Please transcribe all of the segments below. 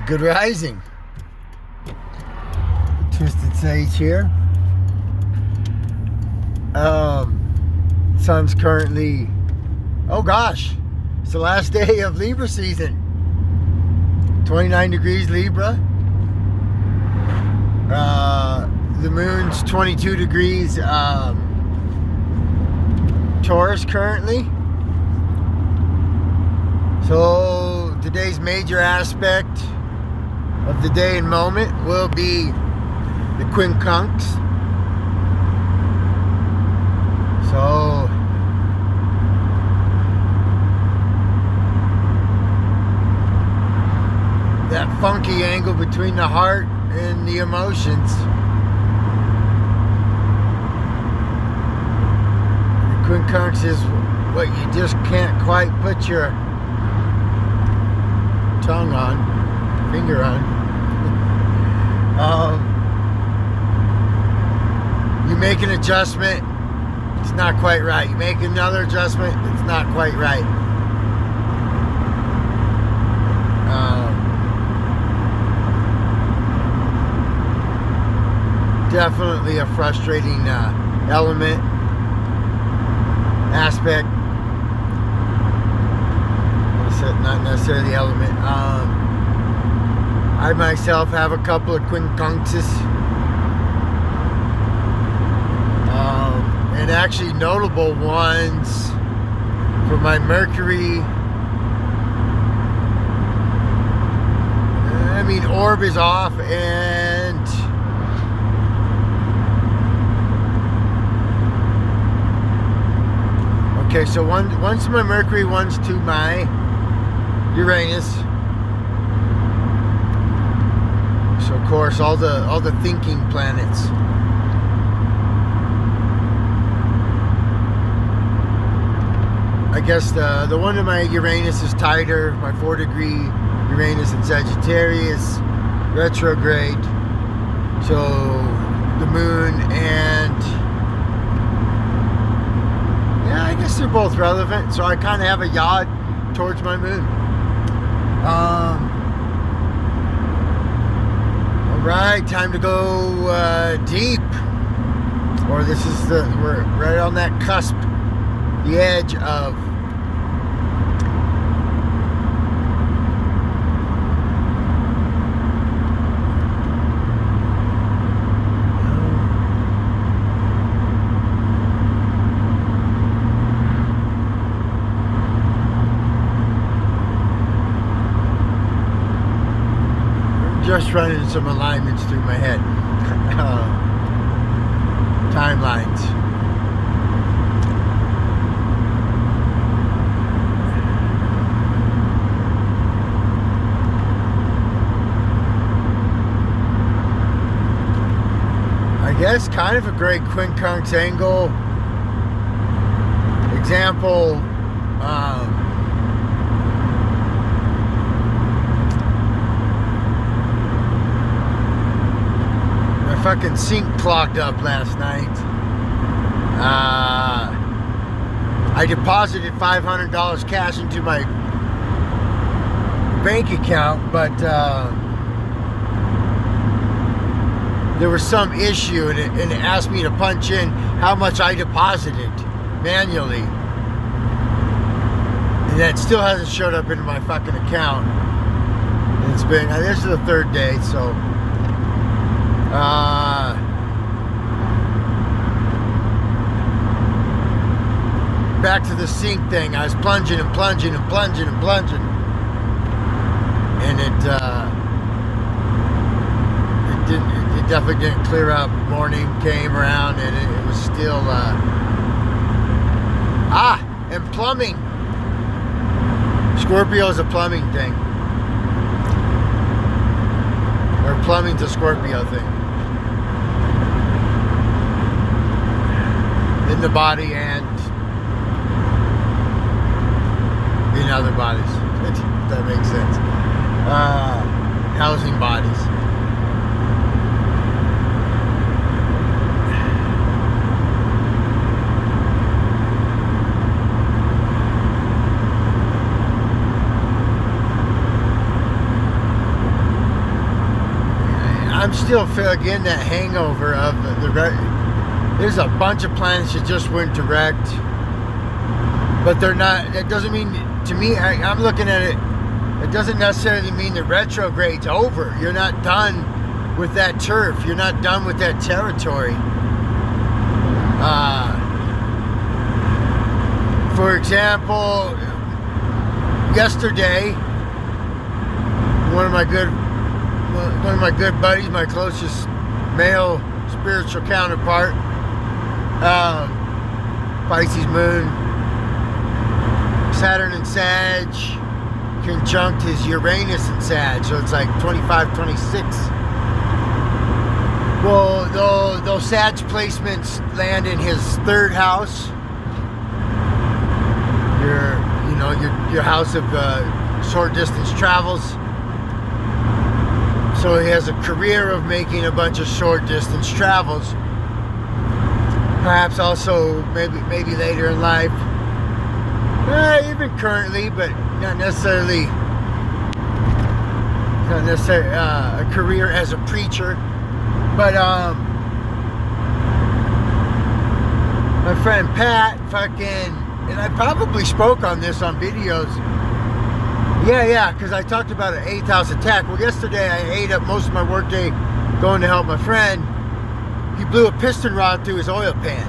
Good rising. Twisted Sage here. Sun's currently, oh gosh, it's the last day of Libra season. 29 degrees Libra. The moon's 22 degrees Taurus currently. So today's major aspect of the day and moment will be the quincunx. So that funky angle between the heart and the emotions. The quincunx is what you just can't quite put your tongue on, finger on. You make an adjustment, it's not quite right. You make another adjustment, it's not quite right. Definitely a frustrating element, aspect. Not necessarily the element. I myself have a couple of quincunxes. And actually notable ones for my Mercury. I mean, orb is off, and okay, so one's to my Mercury, one's to my Uranus. So of course all the thinking planets. I guess the one in my Uranus is tighter, my 4-degree Uranus in Sagittarius, retrograde. So the moon and yeah, I guess they're both relevant. So I kind of have a yacht towards my moon. Alright, time to go deep. Or this is we're right on that cusp, the edge of just running some alignments through my head. Timelines. I guess kind of a great quincunx angle. Example, fucking sink clogged up last night. I deposited $500 cash into my bank account, but there was some issue, and it asked me to punch in how much I deposited manually, and that still hasn't showed up into my fucking account. And it's been, this is the third day, so back to the sink thing. I was plunging and plunging and plunging and plunging, and it definitely didn't clear up. Morning came around, and it was still and plumbing. Scorpio is a plumbing thing, or plumbing's a Scorpio thing. In the body and in other bodies, if that makes sense. Housing bodies. I'm still getting that hangover of there's a bunch of planets that just went direct, but they're not. That doesn't mean, to me, I'm looking at it. It doesn't necessarily mean the retrograde's over. You're not done with that turf. You're not done with that territory. For example, yesterday, one of my good buddies, my closest male spiritual counterpart, Pisces moon, Saturn and Sag, conjunct his Uranus and Sag, so it's like 25, 26. Well, those Sag placements land in his third house, your house of short distance travels. So he has a career of making a bunch of short distance travels. Perhaps also maybe later in life, even currently, but not necessarily a career as a preacher. But my friend Pat and I probably spoke on this on videos. Yeah, because I talked about an 8th house attack. Well, yesterday I ate up most of my workday going to help my friend. He blew a piston rod through his oil pan.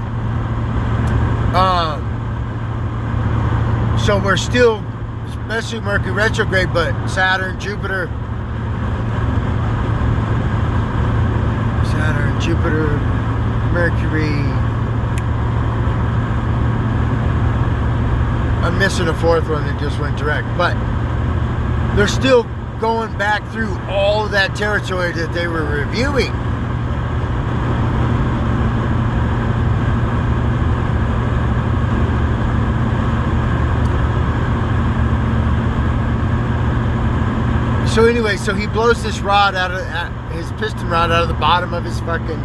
So we're still, especially Mercury retrograde, but Saturn, Jupiter, Mercury. I'm missing a fourth one that just went direct, but they're still going back through all that territory that they were reviewing. So anyway, so he blows this rod his piston rod out of the bottom of his fucking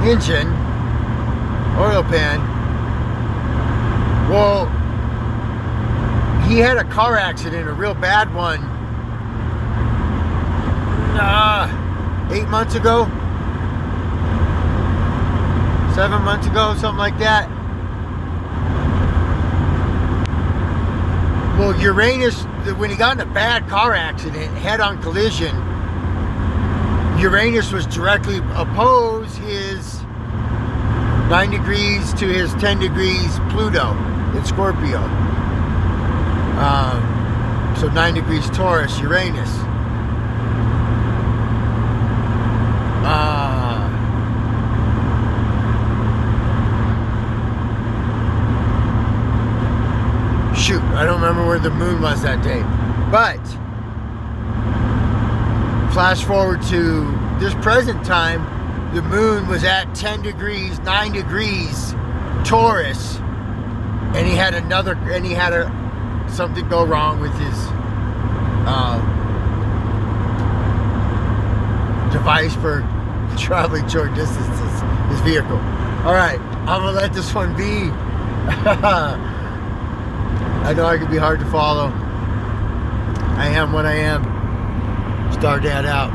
engine, oil pan. Well, he had a car accident, a real bad one, 8 months ago, 7 months ago, something like that. Well, Uranus, when he got in a bad car accident, head-on collision, Uranus was directly opposed his 9 degrees to his 10 degrees Pluto in Scorpio. So 9 degrees Taurus, Uranus. Shoot, I don't remember where the moon was that day. But flash forward to this present time, the moon was at 10 degrees, 9 degrees Taurus, and he had something go wrong with his device for traveling short distances, his vehicle. All right, I'm gonna let this one be. I know I can be hard to follow. I am what I am. Star Dad out.